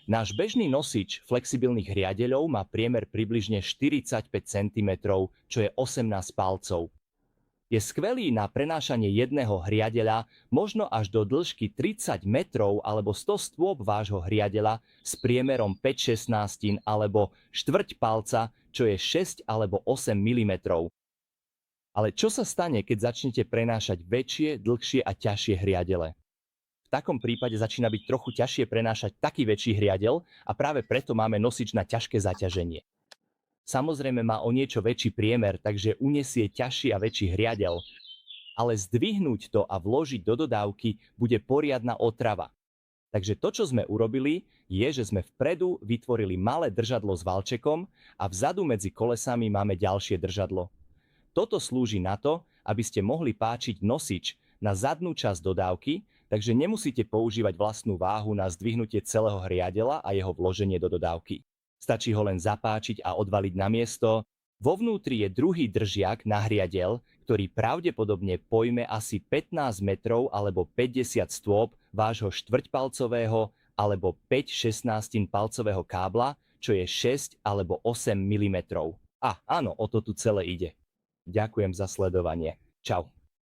Náš bežný nosič flexibilných riadeľov má priemer približne 45 cm, čo je 18 palcov. Je skvelý na prenášanie jedného hriadeľa, možno až do dĺžky 30 metrov alebo 100 stôp vášho hriadeľa s priemerom 5/16 alebo štvrť palca, čo je 6 alebo 8 mm. Ale čo sa stane, keď začnete prenášať väčšie, dlhšie a ťažšie hriadele? V takom prípade začína byť trochu ťažšie prenášať taký väčší hriadeľ a práve preto máme nosič na ťažké zaťaženie. Samozrejme má o niečo väčší priemer, takže unesie ťažší a väčší hriadeľ, ale zdvihnúť to a vložiť do dodávky bude poriadna otrava. Takže to, čo sme urobili, je, že sme vpredu vytvorili malé držadlo s valčekom a vzadu medzi kolesami máme ďalšie držadlo. Toto slúži na to, aby ste mohli páčiť nosič na zadnú časť dodávky, takže nemusíte používať vlastnú váhu na zdvihnutie celého hriadeľa a jeho vloženie do dodávky. Stačí ho len zapáčiť a odvaliť na miesto. Vo vnútri je druhý držiak na hriadeľ, ktorý pravdepodobne pojme asi 15 metrov alebo 50 stôp vášho štvrťpalcového alebo 5/16 palcového kábla, čo je 6 alebo 8 mm. A áno, o to tu celé ide. Ďakujem za sledovanie. Čau.